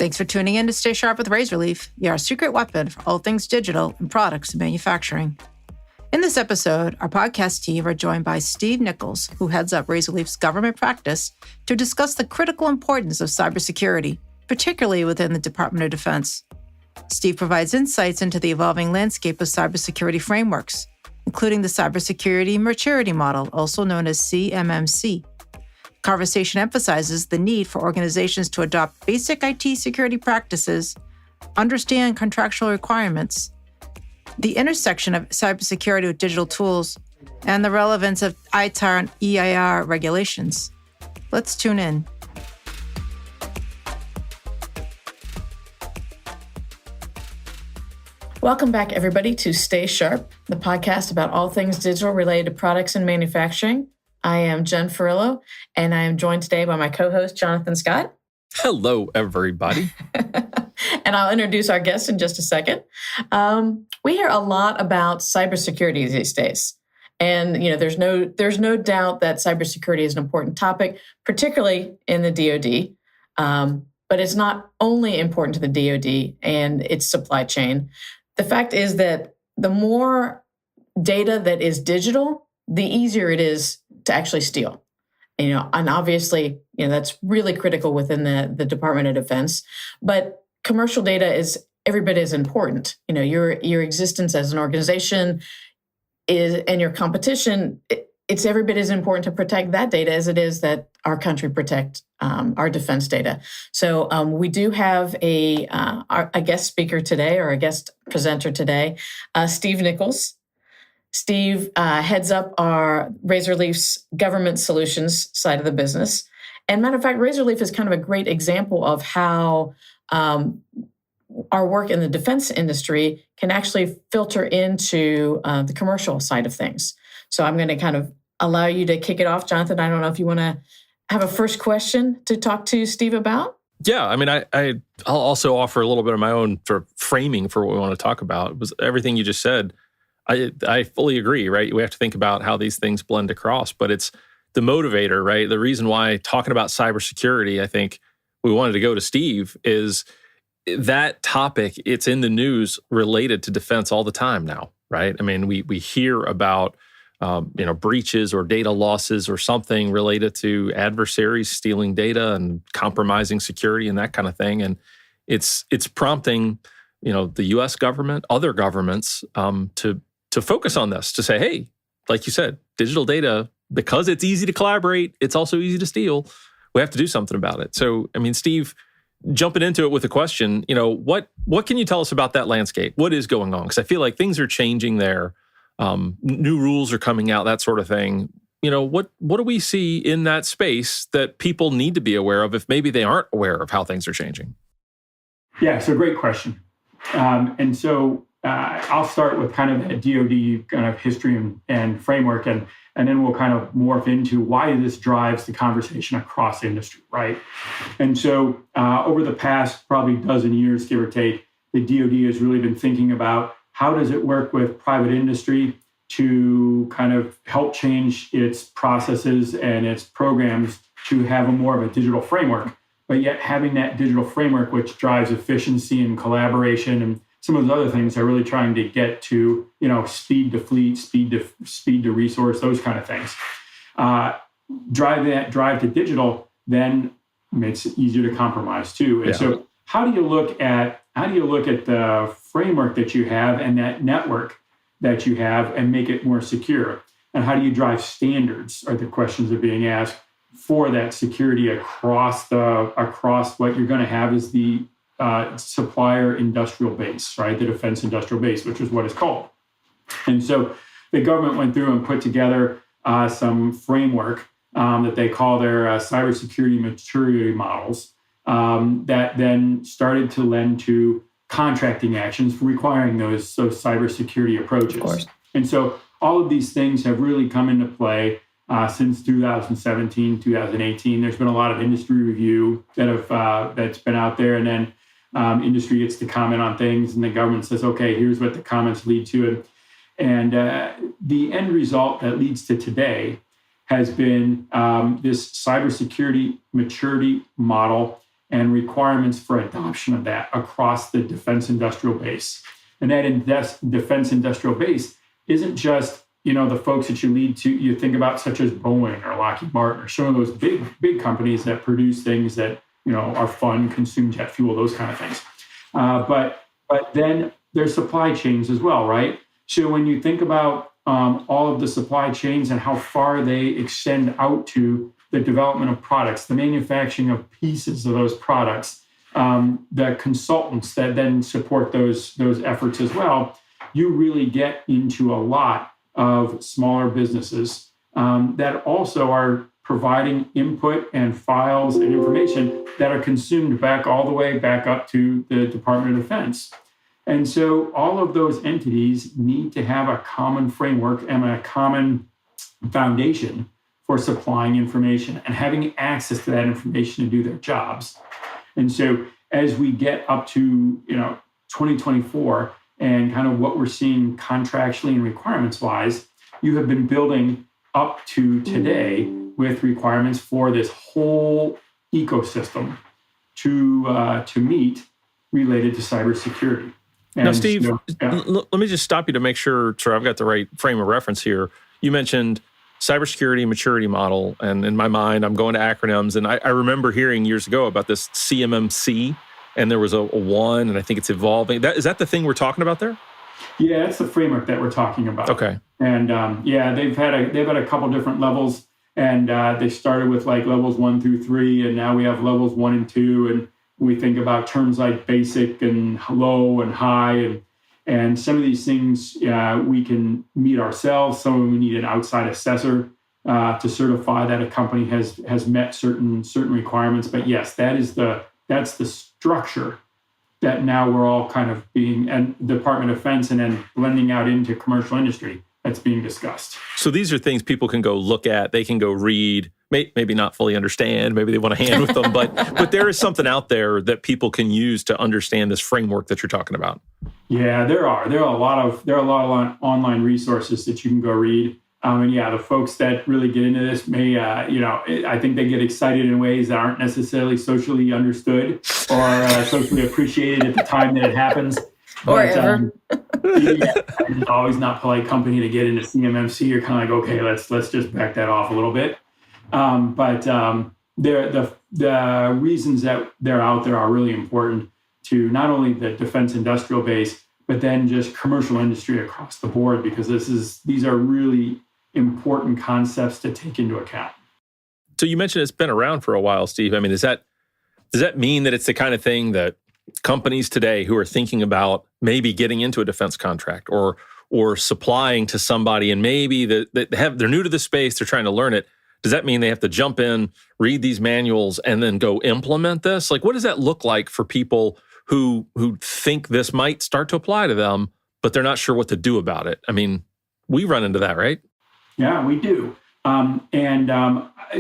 Thanks for tuning in to Stay Sharp with Razorleaf, your secret weapon for all things digital and products and manufacturing. In this episode, our podcast team are joined by Steve Nichols, who heads up Razorleaf's government practice, to discuss the critical importance of cybersecurity, particularly within the Department of Defense. Steve provides insights into the evolving landscape of cybersecurity frameworks, including the Cybersecurity Maturity Model, also known as CMMC. Conversation emphasizes the need for organizations to adopt basic IT security practices, understand contractual requirements, the intersection of cybersecurity with digital tools, and the relevance of ITAR and EIR regulations. Let's tune in. Welcome back, everybody, to Stay Sharp, the podcast about all things digital related to products and manufacturing. I am Jen Furillo, and I am joined today by my co-host, Jonathan Scott. Hello, everybody. And I'll introduce our guest in just a second. We hear a lot about cybersecurity these days. And there's no doubt that cybersecurity is an important topic, particularly in the DoD. But it's not only important to the DoD and its supply chain. The fact is that the more data that is digital, the easier it is to actually steal. And obviously, that's really critical within the Department of Defense. But commercial data is every bit as important. Your existence as an organization and your competition, it's every bit as important to protect that data as it is that our country protect our defense data. So we do have a guest speaker today, or a guest presenter today, Steve Nichols. Steve heads up our Razorleaf's government solutions side of the business. And matter of fact, Razorleaf is kind of a great example of how our work in the defense industry can actually filter into the commercial side of things. So I'm going to kind of allow you to kick it off, Jonathan. I don't know if you want to have a first question to talk to Steve about. Yeah, I mean, I'll also offer a little bit of my own sort of framing for what we want to talk about. It was everything you just said. I fully agree, right? We have to think about how these things blend across, but it's the motivator, right? The reason why talking about cybersecurity, I think we wanted to go to Steve, is that topic, it's in the news related to defense all the time now, right? I mean, we hear about breaches or data losses or something related to adversaries stealing data and compromising security and that kind of thing. And it's prompting, the U.S. government, other governments to focus on this, to say, hey, like you said, digital data, because it's easy to collaborate, it's also easy to steal. We have to do something about it. So, I mean, Steve, jumping into it with a question, what can you tell us about that landscape? What is going on? Because I feel like things are changing there. New rules are coming out, that sort of thing. What do we see in that space that people need to be aware of if maybe they aren't aware of how things are changing? Yeah, so great question. And so I'll start with kind of a DoD kind of history and framework, and then we'll kind of morph into why this drives the conversation across industry, right? And so over the past probably dozen years, give or take, the DoD has really been thinking about how does it work with private industry to kind of help change its processes and its programs to have a more of a digital framework, but yet having that digital framework which drives efficiency and collaboration and some of those other things are really trying to get to, speed to fleet, speed to resource, those kind of things. Drive to digital then makes it easier to compromise too. And so how do you look at the framework that you have and that network that you have and make it more secure? And how do you drive standards, are the questions that are being asked, for that security across what you're going to have is the supplier industrial base, right? The defense industrial base, which is what it's called. And so the government went through and put together some framework that they call their cybersecurity maturity models that then started to lend to contracting actions requiring those cybersecurity approaches. Of course. And so all of these things have really come into play since 2017, 2018. There's been a lot of industry review that's been out there, and then industry gets to comment on things, and the government says, okay, here's what the comments lead to. And the end result that leads to today has been this cybersecurity maturity model and requirements for adoption of that across the defense industrial base. And that defense industrial base isn't just, the folks that you think about, such as Boeing or Lockheed Martin, or some of those big companies that produce things that, are fun, consume jet fuel, those kind of things. But then there's supply chains as well, right? So when you think about all of the supply chains and how far they extend out to the development of products, the manufacturing of pieces of those products, the consultants that then support those efforts as well, you really get into a lot of smaller businesses that also are providing input and files and information that are consumed all the way back up to the Department of Defense. And so all of those entities need to have a common framework and a common foundation for supplying information and having access to that information to do their jobs. And so as we get up to 2024 and kind of what we're seeing contractually and requirements wise, you have been building up to today with requirements for this whole ecosystem to meet related to cybersecurity. Now, Steve, let me just stop you to make sure I've got the right frame of reference here. You mentioned cybersecurity maturity model, and in my mind, I'm going to acronyms, and I remember hearing years ago about this CMMC, and there was a one, and I think it's evolving. Is that the thing we're talking about there? Yeah, that's the framework that we're talking about. Okay. And they've had a couple different levels, and they started with like levels 1 through 3, and now we have levels 1 and 2, and we think about terms like basic and low and high, and some of these things we can meet ourselves. Some of them we need an outside assessor to certify that a company has met certain requirements. But yes, that's the structure that now we're all kind of being, and Department of Defense, and then blending out into commercial industry that's being discussed. So these are things people can go look at, they can go read, maybe not fully understand, maybe they want a hand with them, but there is something out there that people can use to understand this framework that you're talking about. Yeah, there are a lot of online resources that you can go read. And the folks that really get into this may, I think they get excited in ways that aren't necessarily socially understood or socially appreciated at the time that it happens. Or ever. It's always not polite company to get into CMMC. You're kind of like, okay, let's just back that off a little bit. But the reasons that they're out there are really important to not only the defense industrial base, but then just commercial industry across the board, because these are really important concepts to take into account. So you mentioned it's been around for a while, Steve. I mean, does that mean that it's the kind of thing that companies today who are thinking about maybe getting into a defense contract or supplying to somebody, and maybe they're new to the space, they're trying to learn it, does that mean they have to jump in, read these manuals, and then go implement this? Like, what does that look like for people who think this might start to apply to them, but they're not sure what to do about it? I mean, we run into that, right? Yeah, we do.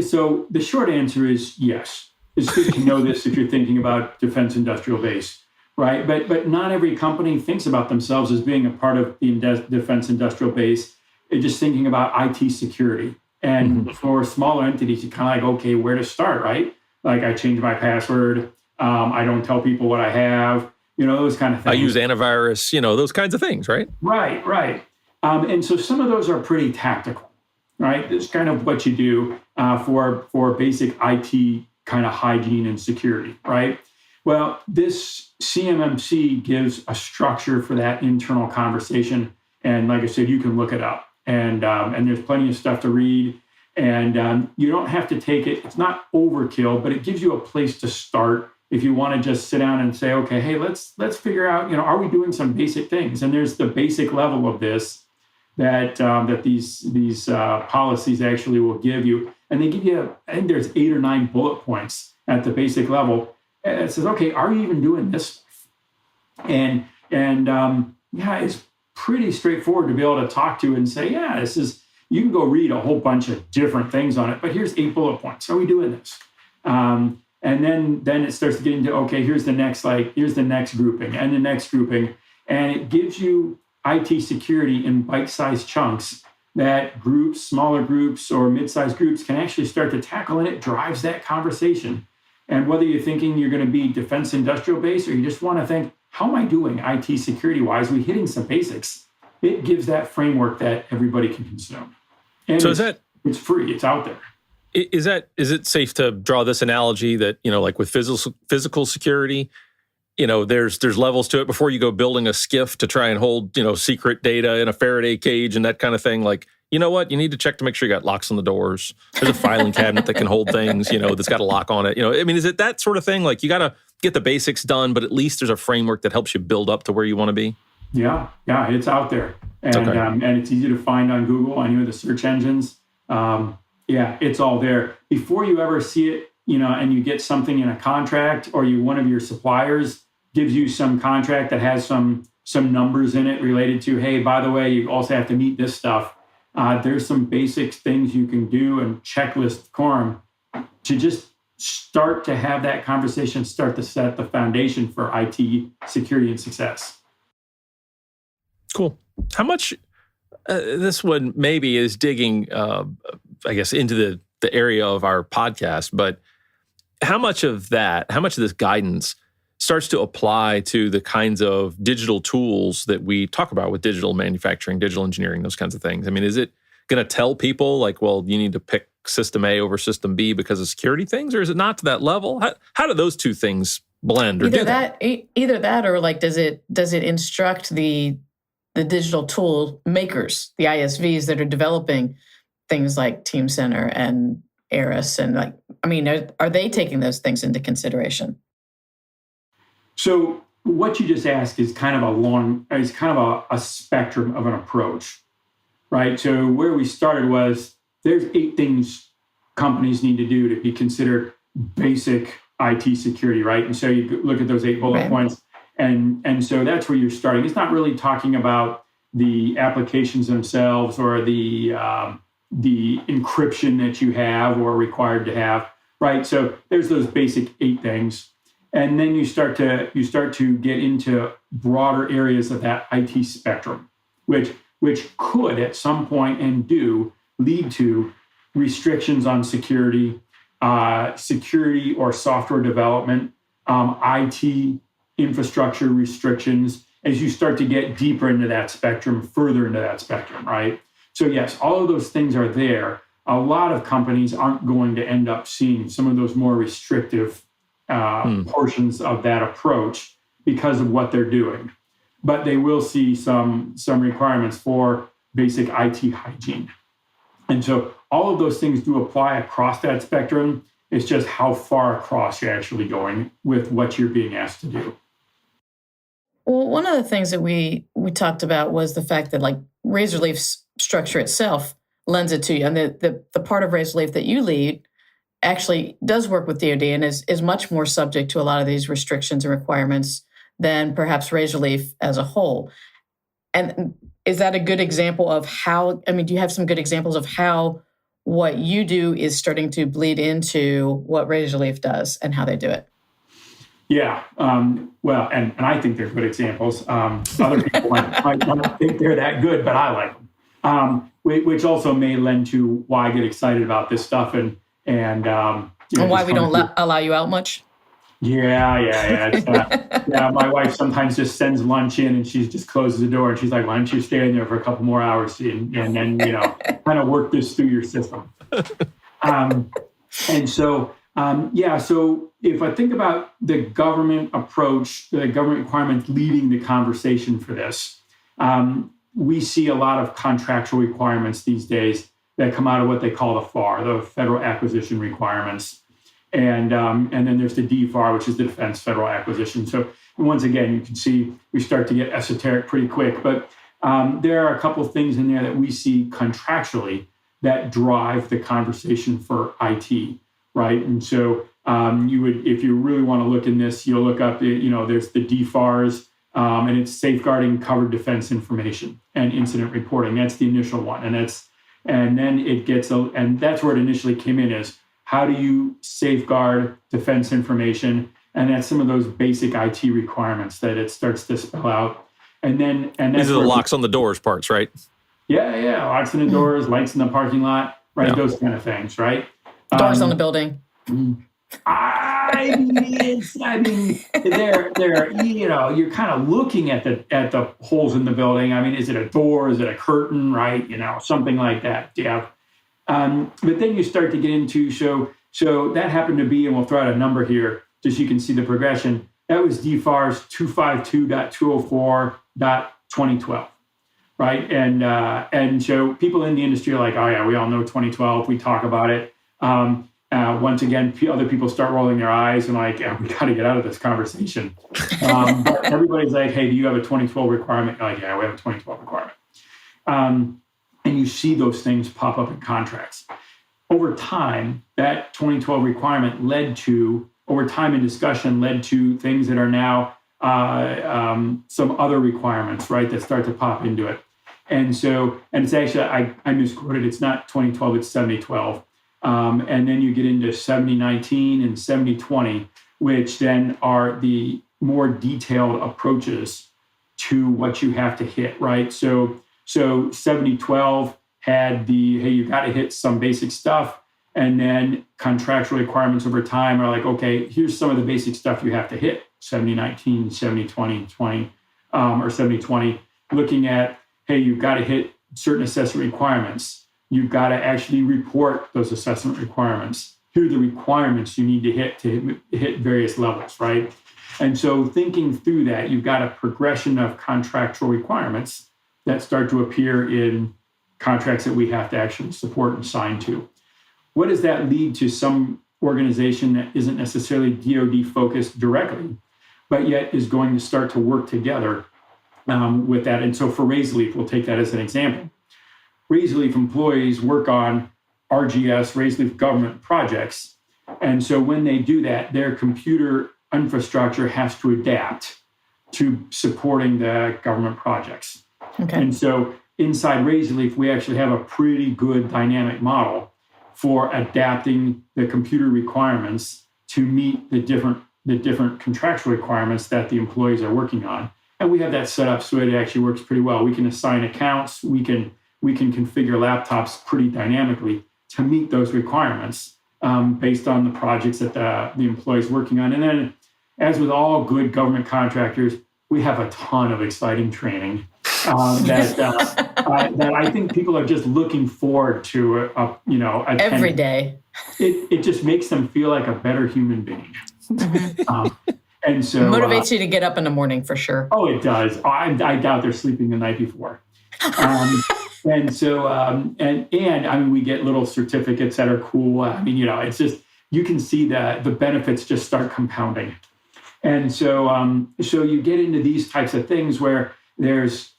So the short answer is yes. It's good to know this if you're thinking about defense industrial base, right? But not every company thinks about themselves as being a part of the defense industrial base. They're just thinking about IT security. And for smaller entities, you're kind of like, okay, where to start, right? Like, I change my password. I don't tell people what I have, those kind of things. I use antivirus, those kinds of things, right? Right. And so some of those are pretty tactical, right? It's kind of what you do for basic IT kind of hygiene and security, right? Well, this CMMC gives a structure for that internal conversation. And like I said, you can look it up. And there's plenty of stuff to read. And you don't have to take it. It's not overkill, but it gives you a place to start if you want to just sit down and say, okay, hey, let's figure out, are we doing some basic things? And there's the basic level of this that these policies actually will give you. And they give you, I think there's 8 or 9 bullet points at the basic level. And it says, okay, are you even doing this stuff? And it's pretty straightforward to be able to talk to and say, yeah, you can go read a whole bunch of different things on it, but here's 8 bullet points. Are we doing this? And then it starts to get into, okay, here's the next grouping and the next grouping. And it gives you IT security in bite-sized chunks that smaller groups or mid-sized groups can actually start to tackle, and it drives that conversation. And whether you're thinking you're going to be defense industrial base or you just want to think, how am I doing IT security wise? We're hitting some basics. It gives that framework that everybody can consume. And so it's free. It's out there. Is it safe to draw this analogy that, like with physical security, there's levels to it before you go building a skiff to try and hold, secret data in a Faraday cage and that kind of thing? Like, you know what? You need to check to make sure you got locks on the doors. There's a filing cabinet that can hold things, that's got a lock on it. Is it that sort of thing? Like, you got to get the basics done, but at least there's a framework that helps you build up to where you want to be? Yeah, it's out there. And and it's easy to find on Google, on any of the search engines. It's all there. Before you ever see it, and you get something in a contract, or one of your suppliers gives you some contract that has some numbers in it related to, hey, by the way, you also have to meet this stuff. There's some basic things you can do and checklist quorum to just start to have that conversation, start to set the foundation for IT security and success. Cool. How much, this one maybe is digging, I guess, into the area of our podcast, but how much of this guidance starts to apply to the kinds of digital tools that we talk about with digital manufacturing, digital engineering, those kinds of things? I mean, is it going to tell people like, well, you need to pick system A over system B because of security things, or is it not to that level? How do those two things blend? Or Either that, or like, does it instruct the digital tool makers, the ISVs that are developing things like Teamcenter and Eris, and are they taking those things into consideration? So what you just asked is kind of a spectrum of an approach, right? So where we started was there's 8 things companies need to do to be considered basic IT security, right? And so you look at those 8 bullet points, and so that's where you're starting. It's not really talking about the applications themselves or the encryption that you have or are required to have, right? So there's those basic 8 things. And then you start to get into broader areas of that IT spectrum, which could at some point and do lead to restrictions on security or software development, IT infrastructure restrictions, as you start to get deeper into that spectrum, further into that spectrum, right? So yes, all of those things are there. A lot of companies aren't going to end up seeing some of those more restrictive portions of that approach because of what they're doing. But they will see some requirements for basic IT hygiene. And so all of those things do apply across that spectrum. It's just how far across you're actually going with what you're being asked to do. Well, one of the things that we talked about was the fact that like Razorleaf's structure itself lends it to you. And the part of Razorleaf that you lead actually does work with DoD and is much more subject to a lot of these restrictions and requirements than perhaps Razorleaf as a whole. And is that a good example of how, do you have some good examples of how what you do is starting to bleed into what Razorleaf does and how they do it? Yeah. Well, and I think they're good examples. Other people might not think they're that good, but I like them. Which also may lend to why I get excited about this stuff and why we don't allow you out much. Yeah. It's, my wife sometimes just sends lunch in and she just closes the door and she's like, "Why don't you stay in there for a couple more hours and then kind of work this through your system." So if I think about the government approach, the government requirements leading the conversation for this, we see a lot of contractual requirements these days that come out of what they call the FAR, the Federal Acquisition Requirements. And then there's the DFAR, which is the Defense Federal Acquisition. So once again, you can see we start to get esoteric pretty quick. But there are a couple of things in there that we see contractually that drive the conversation for IT, right? And so you would, if you really want to look in this, you'll look up, there's the DFARs, and it's safeguarding covered defense information and incident reporting. That's the initial one. And then it gets, and that's where it initially came in is, how do you safeguard defense information? And that's some of those basic IT requirements that it starts to spell out. And that's these are the locks on the doors parts, right? Yeah. Locks on the doors, lights in the parking lot, right? Yeah. Those kind of things, right? Doors on the building. they're you're kind of looking at the holes in the building. I mean, is it a door? Is it a curtain? Right? Something like that. Yeah. But then you start to get into so that happened to be, and we'll throw out a number here just so you can see the progression. That was DFARS 252.204.2012. Right. And so people in the industry are like, oh yeah, we all know 2012. We talk about it. Once again, other people start rolling their eyes and like, we got to get out of this conversation. But everybody's like, hey, do you have a 2012 requirement? You're like, yeah, we have a 2012 requirement. And you see those things pop up in contracts. Over time, that 2012 requirement led to things that are now some other requirements, right, that start to pop into it. And it's actually, I misquoted, it's not 2012, it's 7012. And then you get into 7019 and 7020, which then are the more detailed approaches to what you have to hit, right? So 7012 had hey, you got to hit some basic stuff. And then contractual requirements over time are like, okay, here's some of the basic stuff you have to hit. 7019, 7020, or 7020, looking at, hey, you've got to hit certain assessment requirements. You've got to actually report those assessment requirements. Here are the requirements you need to hit various levels, right? And so thinking through that, you've got a progression of contractual requirements that start to appear in contracts that we have to actually support and sign to. What does that lead to? Some organization that isn't necessarily DoD focused directly, but yet is going to start to work together with that. And so for Razorleaf, we'll take that as an example. Razorleaf employees work on RGS, Razorleaf government projects. And so when they do that, their computer infrastructure has to adapt to supporting the government projects. Okay. And so inside Razorleaf, we actually have a pretty good dynamic model for adapting the computer requirements to meet the different contractual requirements that the employees are working on. And we have that set up so it actually works pretty well. We can assign accounts, we can configure laptops pretty dynamically to meet those requirements based on the projects that the employee's working on. And then, as with all good government contractors, we have a ton of exciting training that I think people are just looking forward to. Attending. Every day. It just makes them feel like a better human being. And so motivates you to get up in the morning for sure. Oh, it does. I doubt they're sleeping the night before. And so, and I mean, we get little certificates that are cool. I mean, it's just, you can see that the benefits just start compounding. And so, so you get into these types of things where there's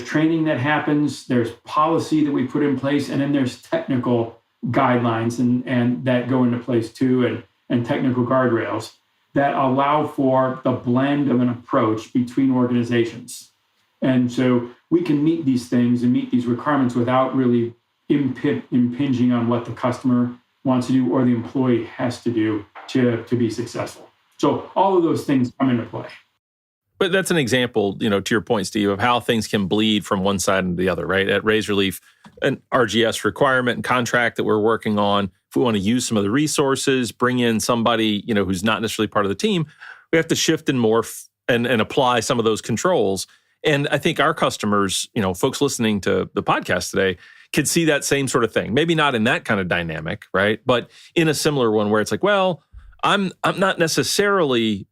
training that happens, there's policy that we put in place, and then there's technical guidelines and that go into place too, and technical guardrails that allow for the blend of an approach between organizations. And so we can meet these things and meet these requirements without really impinging on what the customer wants to do or the employee has to do to be successful. So all of those things come into play. But that's an example, to your point, Steve, of how things can bleed from one side into the other, right? At Razorleaf, an RGS requirement and contract that we're working on, if we want to use some of the resources, bring in somebody, who's not necessarily part of the team, we have to shift and morph and apply some of those controls. And I think our customers, folks listening to the podcast today, could see that same sort of thing. Maybe not in that kind of dynamic, right? But in a similar one where it's like, well, I'm not necessarily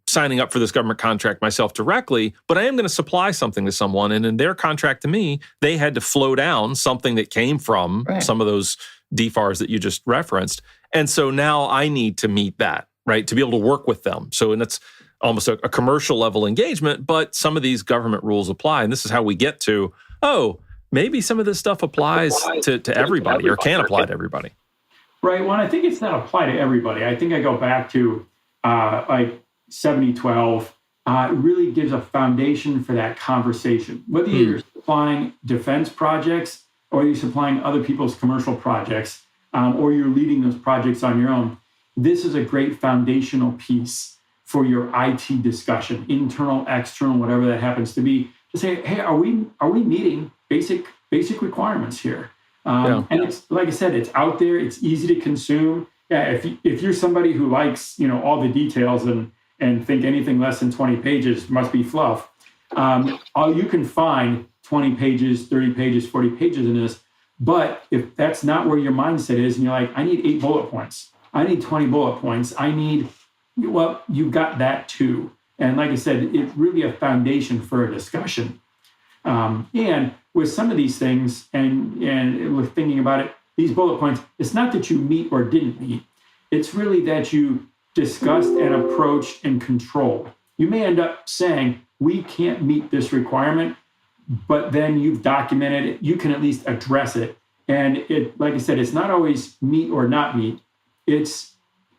signing up for this government contract myself directly, but I am going to supply something to someone. And in their contract to me, they had to flow down something that came from some of those DFARS that you just referenced. And so now I need to meet that, right? To be able to work with them. So, and that's almost a commercial level engagement, but some of these government rules apply. And this is how we get to, maybe some of this stuff applies to everybody or can apply to everybody. Right. Well, I think it's not apply to everybody. I think I go back to like 7012. It really gives a foundation for that conversation. Whether you're supplying defense projects or you're supplying other people's commercial projects, or you're leading those projects on your own, this is a great foundational piece for your IT discussion, internal, external, whatever that happens to be, to say, hey, are we meeting basic requirements here? And it's, like I said, it's out there, it's easy to consume, if you're somebody who likes, all the details and think anything less than 20 pages must be fluff, you can find 20 pages, 30 pages, 40 pages in this. But if that's not where your mindset is, and you're like, I need 8 bullet points, I need 20 bullet points, you've got that too. And like I said, it's really a foundation for a discussion. And with some of these things, and with thinking about it, these bullet points, it's not that you meet or didn't meet. It's really that you discussed and approached and controlled. You may end up saying, we can't meet this requirement, but then you've documented it. You can at least address it. And it, like I said, it's not always meet or not meet. It's,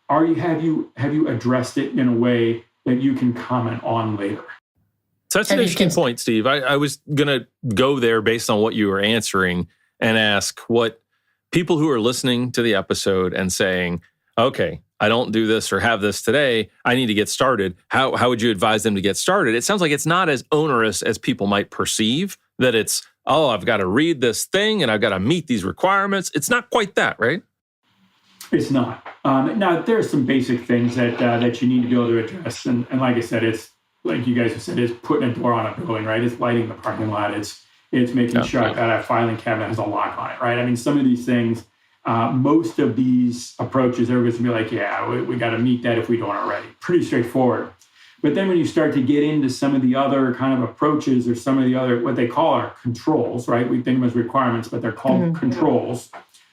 have you addressed it in a way that you can comment on later? So that's an interesting point, Steve. I was going to go there based on what you were answering and ask what people who are listening to the episode and saying, okay, I don't do this or have this today, I need to get started. How would you advise them to get started? It sounds like it's not as onerous as people might perceive, that it's, I've got to read this thing and I've got to meet these requirements. It's not quite that, right? It's not. Now, there are some basic things that you need to be able to address. And like I said, it's like you guys have said, it's putting a door on a building, right? It's lighting the parking lot. It's making sure that a filing cabinet has a lock on it, right? I mean, some of these things, most of these approaches, everybody's gonna be like, yeah, we got to meet that if we don't already. Pretty straightforward. But then when you start to get into some of the other kind of approaches or some of the other, what they call our controls, right? We think of them as requirements, but they're called controls.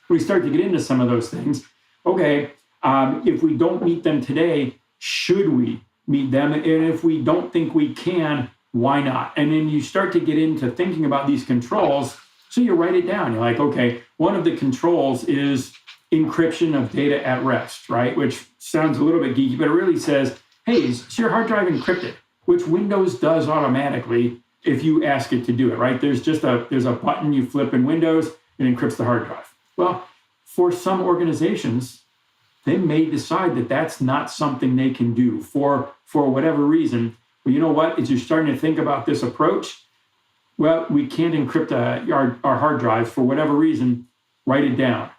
We start to get into some of those things. Okay, if we don't meet them today, should we meet them? And if we don't think we can, why not? And then you start to get into thinking about these controls. So you write it down. You're like, okay, one of the controls is encryption of data at rest, right? Which sounds a little bit geeky, but it really says, hey, is your hard drive encrypted? Which Windows does automatically if you ask it to do it, right? There's a button you flip in Windows, it encrypts the hard drive. Well, for some organizations, they may decide that that's not something they can do for whatever reason. But you know what? As you're starting to think about this approach, well, we can't encrypt our hard drives for whatever reason. Write it down.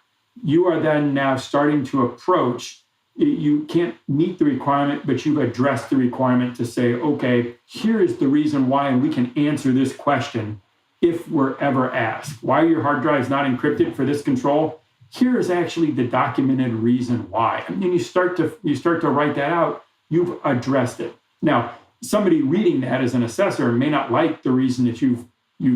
You are then now starting to approach. You can't meet the requirement, but you've addressed the requirement to say, okay, here is the reason why, and we can answer this question if we're ever asked. Why are your hard drives not encrypted for this control? Here is actually the documented reason why. And then you start to write that out. You've addressed it. Now, somebody reading that as an assessor may not like the reason that you've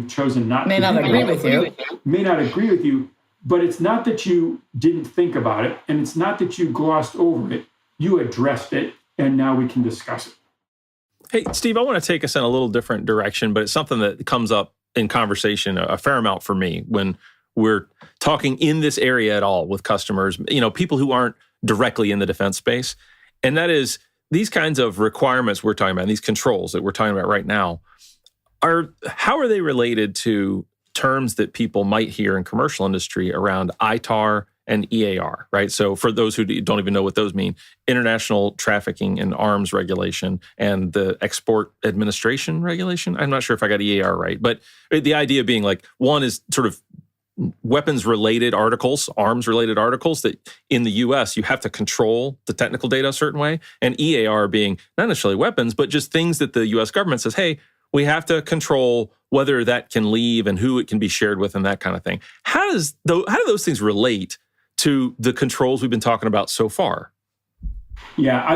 chosen not to. May not agree with you. May not agree with you, but it's not that you didn't think about it, and it's not that you glossed over it. You addressed it, and now we can discuss it. Hey, Steve, I want to take us in a little different direction, but it's something that comes up in conversation a fair amount for me when we're talking in this area at all with customers, people who aren't directly in the defense space. And that is these kinds of requirements we're talking about, these controls that we're talking about right now, how are they related to terms that people might hear in commercial industry around ITAR and EAR, right? So for those who don't even know what those mean, International Trafficking in Arms Regulation and the Export Administration Regulation. I'm not sure if I got EAR right, but the idea being like one is sort of weapons-related articles, arms-related articles that in the U.S. you have to control the technical data a certain way, and EAR being not necessarily weapons, but just things that the U.S. government says, hey, we have to control whether that can leave and who it can be shared with and that kind of thing. How do those things relate to the controls we've been talking about so far? Yeah,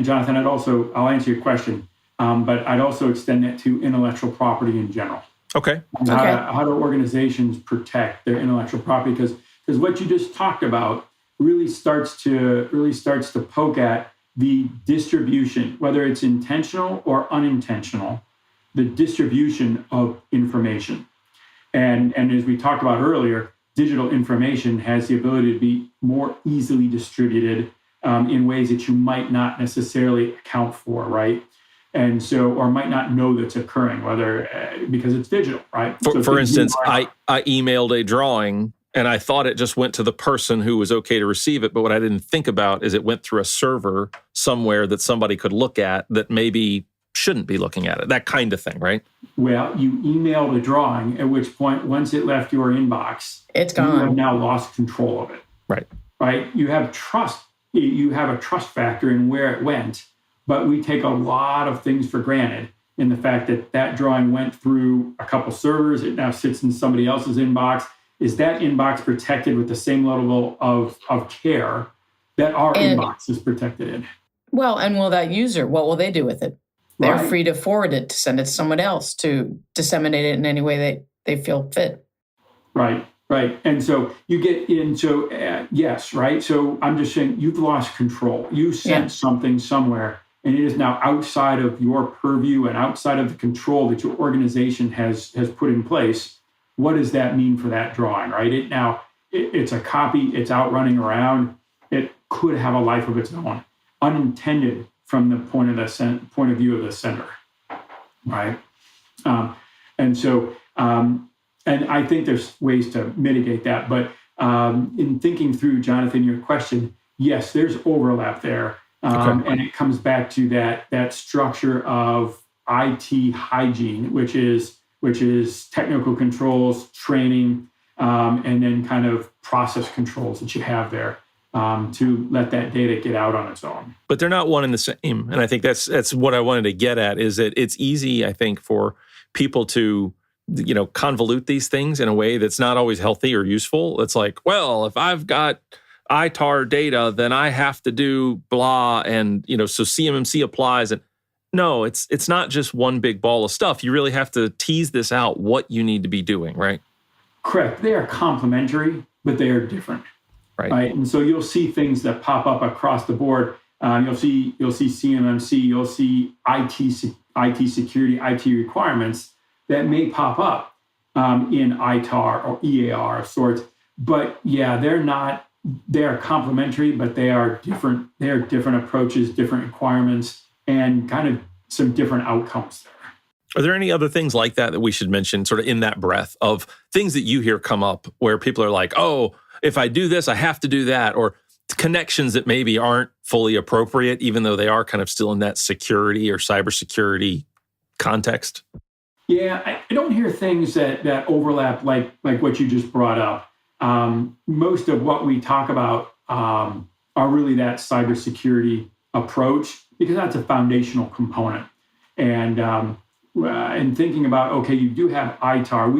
Jonathan, I'll answer your question, but I'd also extend that to intellectual property in general. Okay. How do organizations protect their intellectual property? Because what you just talked about really starts to poke at the distribution, whether it's intentional or unintentional, the distribution of information. And as we talked about earlier, digital information has the ability to be more easily distributed in ways that you might not necessarily account for, right? And so, or might not know that's occurring, whether because it's digital, right? For instance, I emailed a drawing and I thought it just went to the person who was okay to receive it. But what I didn't think about is it went through a server somewhere that somebody could look at that maybe shouldn't be looking at it, that kind of thing, right? Well, you emailed a drawing, at which point, once it left your inbox, it's gone. You have now lost control of it. Right. right? You have trust. You have a trust factor in where it went, but we take a lot of things for granted in the fact that that drawing went through a couple servers. It now sits in somebody else's inbox. Is that inbox protected with the same level of care that our inbox is protected in? Well, and will that user, what will they do with it? They're Right. free to forward it, to send it to someone else, to disseminate it in any way they feel fit. Right. And so you get into, yes, right? So I'm just saying you've lost control. You sent something somewhere, and it is now outside of your purview and outside of the control that your organization has put in place. What does that mean for that drawing, right? It's a copy. It's out running around. It could have a life of its own, unintended from the point of view of the sender, right? And I think there's ways to mitigate that. But in thinking through, Jonathan, your question, yes, there's overlap there. And it comes back to that structure of IT hygiene, which is technical controls, training, and then kind of process controls that you have there to let that data get out on its own. But they're not one and the same. And I think that's what I wanted to get at, is that it's easy, I think, for people to convolute these things in a way that's not always healthy or useful. It's like, well, if I've got ITAR data, then I have to do blah, and so CMMC applies. And no, it's not just one big ball of stuff. You really have to tease this out, what you need to be doing, right? Correct. They are complementary, but they are different, right? And so you'll see things that pop up across the board. You'll see CMMC, you'll see IT security, IT requirements that may pop up in ITAR or EAR of sorts. But yeah, they are complementary, but they are different. They are different approaches, different requirements, and kind of some different outcomes there. Are there any other things like that we should mention, sort of in that breath of things that you hear come up where people are like, oh, if I do this, I have to do that, or connections that maybe aren't fully appropriate, even though they are kind of still in that security or cybersecurity context? Yeah, I don't hear things that overlap like what you just brought up. Most of what we talk about are really that cybersecurity approach, because that's a foundational component. And thinking about, okay, you do have ITAR.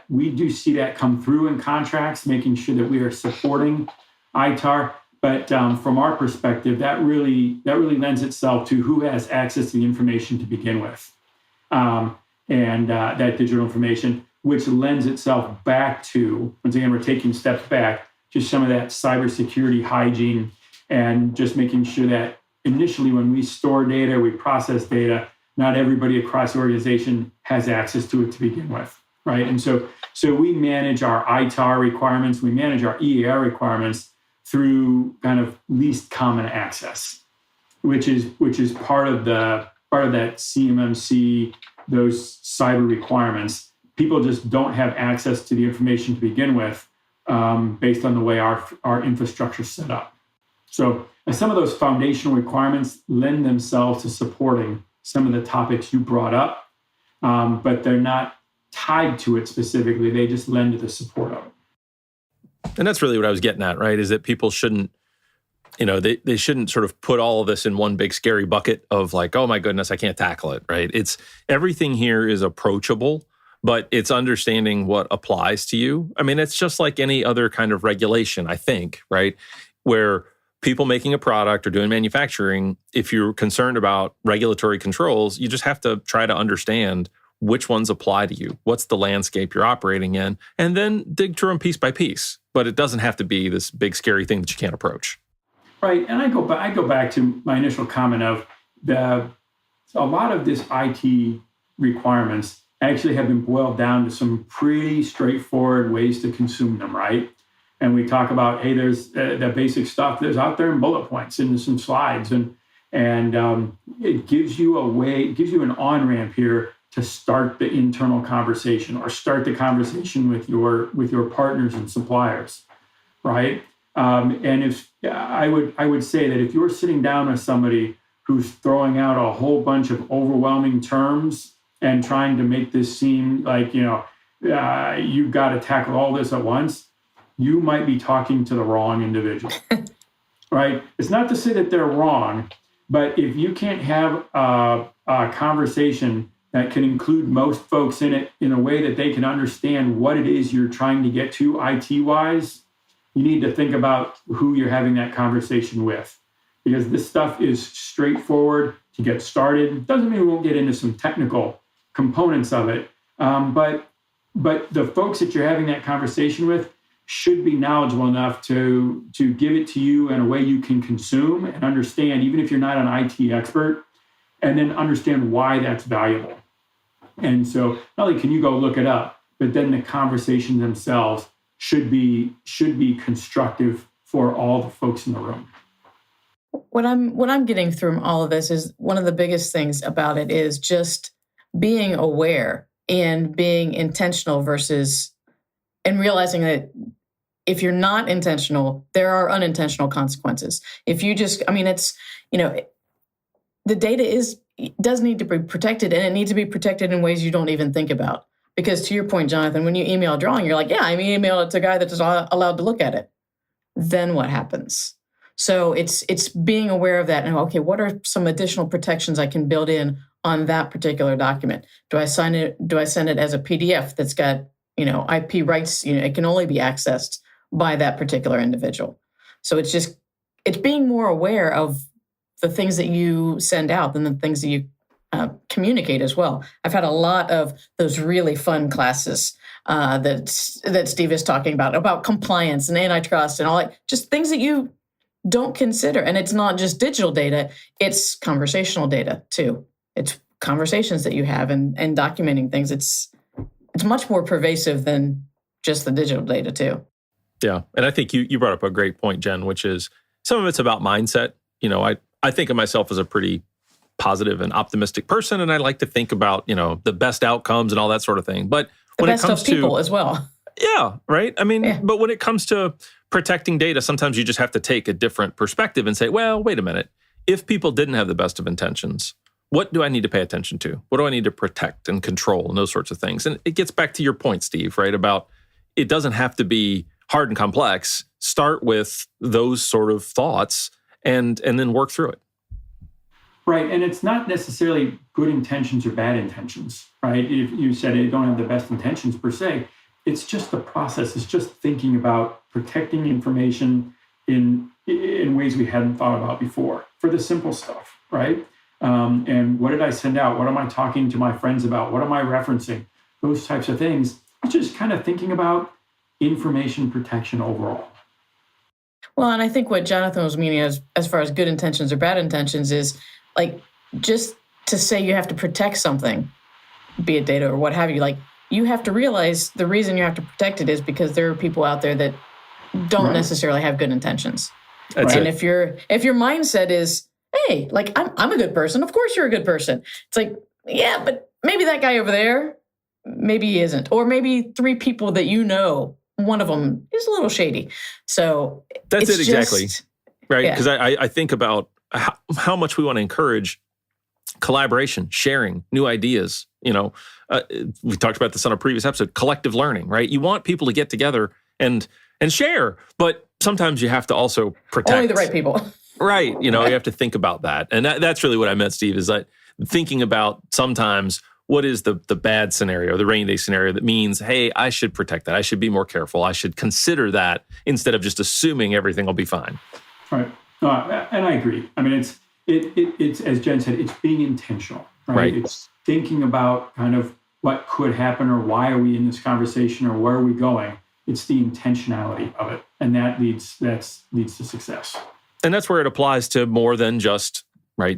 We do see that come through in contracts, making sure that we are supporting ITAR. But from our perspective, that really lends itself to who has access to the information to begin with. And that digital information, which lends itself back to, once again, we're taking steps back, just some of that cybersecurity hygiene, and just making sure that initially when we store data, we process data, not everybody across the organization has access to it to begin with, right? And so we manage our ITAR requirements, we manage our EAR requirements through kind of least common access, which is part of that CMMC, those cyber requirements. People just don't have access to the information to begin with, based on the way our infrastructure is set up. So some of those foundational requirements lend themselves to supporting some of the topics you brought up, but they're not tied to it specifically. They just lend to the support of it. And that's really what I was getting at, right? Is that people shouldn't, they shouldn't sort of put all of this in one big scary bucket of like, oh my goodness, I can't tackle it, right? It's everything here is approachable, but it's understanding what applies to you. I mean, it's just like any other kind of regulation, I think, right? Where people making a product or doing manufacturing, if you're concerned about regulatory controls, you just have to try to understand which ones apply to you, what's the landscape you're operating in, and then dig through them piece by piece. But it doesn't have to be this big scary thing that you can't approach. Right, and I go back to my initial comment of a lot of this IT requirements actually have been boiled down to some pretty straightforward ways to consume them, right? And we talk about, hey, there's the basic stuff that's out there in bullet points and some slides, and it gives you an on-ramp here to start the internal conversation or start the conversation with your partners and suppliers, right? And if I would say that if you're sitting down with somebody who's throwing out a whole bunch of overwhelming terms and trying to make this seem like you've got to tackle all this at once, you might be talking to the wrong individual, right? It's not to say that they're wrong, but if you can't have a conversation that can include most folks in it in a way that they can understand what it is you're trying to get to IT-wise, you need to think about who you're having that conversation with. Because this stuff is straightforward to get started. Doesn't mean we won't get into some technical components of it, but the folks that you're having that conversation with should be knowledgeable enough to give it to you in a way you can consume and understand, even if you're not an IT expert, and then understand why that's valuable. And so not only can you go look it up, but then the conversations themselves should be constructive for all the folks in the room. What I'm getting from all of this is one of the biggest things about it is just being aware and being intentional and realizing that if you're not intentional, there are unintentional consequences. If you just, it's, the data does need to be protected, and it needs to be protected in ways you don't even think about. Because to your point, Jonathan, when you email a drawing, you're like, yeah, I email it to a guy that's allowed to look at it. Then what happens? So it's being aware of that and, okay, what are some additional protections I can build in on that particular document? Do I send it as a PDF that's got, IP rights, it can only be accessed by that particular individual. So it's being more aware of the things that you send out than the things that you communicate as well. I've had a lot of those really fun classes that Steve is talking about compliance and antitrust and all that, just things that you don't consider. And it's not just digital data, it's conversational data too. It's conversations that you have and documenting things. It's much more pervasive than just the digital data too. Yeah. And I think you brought up a great point, Jen, which is some of it's about mindset. I think of myself as a pretty positive and optimistic person, and I like to think about, the best outcomes and all that sort of thing. But when it comes to people as well. Yeah, right. But when it comes to protecting data, sometimes you just have to take a different perspective and say, well, wait a minute. If people didn't have the best of intentions, what do I need to pay attention to? What do I need to protect and control and those sorts of things? And it gets back to your point, Steve, right? About it doesn't have to be hard and complex. Start with those sort of thoughts and then work through it. Right. And it's not necessarily good intentions or bad intentions, right? If you said you don't have the best intentions per se, it's just the process. It's just thinking about protecting information in ways we hadn't thought about before for the simple stuff, right? And what did I send out? What am I talking to my friends about? What am I referencing? Those types of things. It's just kind of thinking about information protection overall. Well, and I think what Jonathan was meaning as far as good intentions or bad intentions is like just to say you have to protect something, be it data or what have you, like you have to realize the reason you have to protect it is because there are people out there that don't necessarily have good intentions. That's and it. if your mindset is, hey, like I'm a good person, of course you're a good person. It's like, yeah, but maybe that guy over there, maybe he isn't. Or maybe three people that one of them is a little shady. So that's it exactly. Right. Yeah. Because I think about how much we want to encourage collaboration, sharing new ideas. We talked about this on a previous episode, collective learning, right? You want people to get together and share, but sometimes you have to also protect. Only the right people. Right. You have to think about that. And that's really what I meant, Steve, is that thinking about sometimes what is the bad scenario, the rainy day scenario that means, hey, I should protect that. I should be more careful. I should consider that instead of just assuming everything will be fine. Right. And I agree. It's as Jen said, it's being intentional, right? It's thinking about kind of what could happen or why are we in this conversation or where are we going? It's the intentionality of it. And that leads to success. And that's where it applies to more than just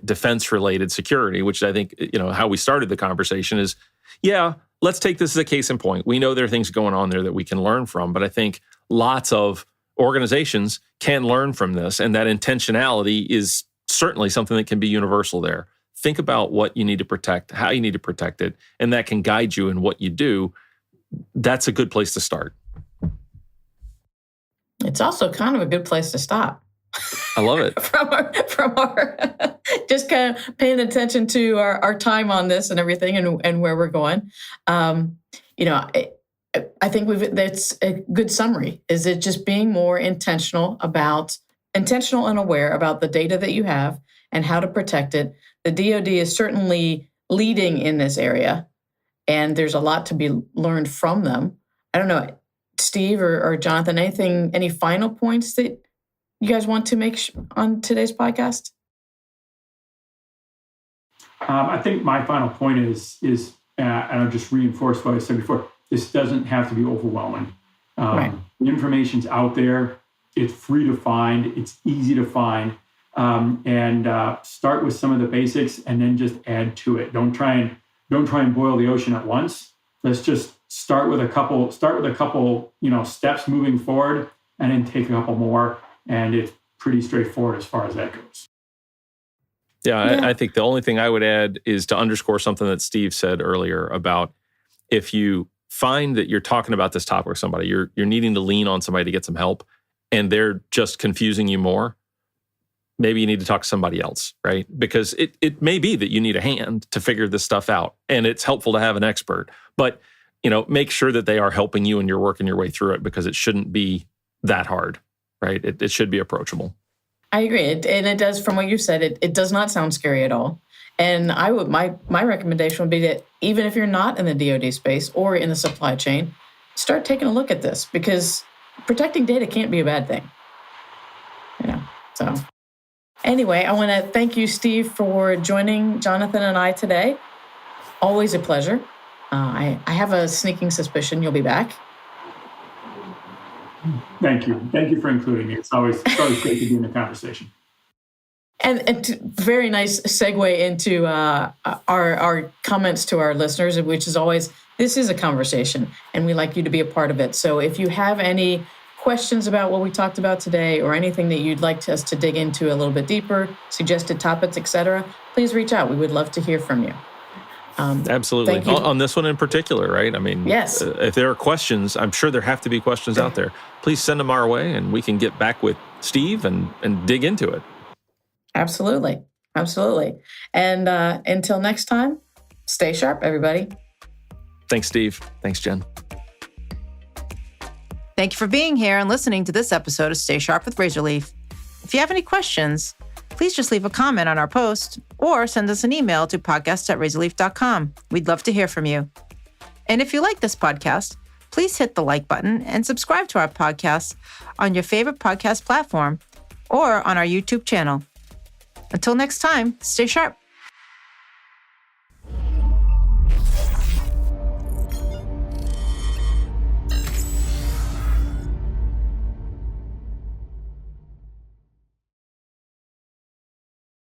defense-related security, which I think, how we started the conversation is, yeah, let's take this as a case in point. We know there are things going on there that we can learn from, but I think lots of organizations can learn from this, and that intentionality is certainly something that can be universal there. Think about what you need to protect, how you need to protect it, and that can guide you in what you do. That's a good place to start. It's also kind of a good place to stop. I love it. from our just kind of paying attention to our time on this and everything and where we're going. I think that's a good summary. Is it just being more intentional and aware about the data that you have and how to protect it? The DoD is certainly leading in this area, and there's a lot to be learned from them. I don't know, Steve or Jonathan, any final points that you guys want to make on today's podcast? I think my final point is, and I'll just reinforce what I said before, this doesn't have to be overwhelming. Right. The information's out there. It's free to find. It's easy to find. And start with some of the basics and then just add to it. Don't try and boil the ocean at once. Let's just start with a couple, steps moving forward, and then take a couple more. And it's pretty straightforward as far as that goes. Yeah. I think the only thing I would add is to underscore something that Steve said earlier about if you find that you're talking about this topic with somebody, you're needing to lean on somebody to get some help, and they're just confusing you more, maybe you need to talk to somebody else, right? Because it may be that you need a hand to figure this stuff out, and it's helpful to have an expert. But, make sure that they are helping you and you're working your way through it, because it shouldn't be that hard, right? It should be approachable. I agree. And it does, from what you said, it does not sound scary at all. And my recommendation would be that even if you're not in the DoD space or in the supply chain, start taking a look at this, because protecting data can't be a bad thing. So anyway, I want to thank you, Steve, for joining Jonathan and I today. Always a pleasure. I have a sneaking suspicion you'll be back. Thank you. Thank you for including me. It's always great to be in the conversation. And very nice segue into our comments to our listeners, which is always, this is a conversation, and we like you to be a part of it. So if you have any questions about what we talked about today, or anything that you'd like us to dig into a little bit deeper, suggested topics, etc., please reach out. We would love to hear from you. Absolutely. On this one in particular, right? I mean, yes. If there are questions, I'm sure there have to be questions out there. Please send them our way, and we can get back with Steve and dig into it. Absolutely. And until next time, stay sharp, everybody. Thanks, Steve. Thanks, Jen. Thank you for being here and listening to this episode of Stay Sharp with Razorleaf. If you have any questions, please just leave a comment on our post or send us an email to podcast@razorleaf.com. We'd love to hear from you. And if you like this podcast, please hit the like button and subscribe to our podcast on your favorite podcast platform or on our YouTube channel. Until next time, stay sharp.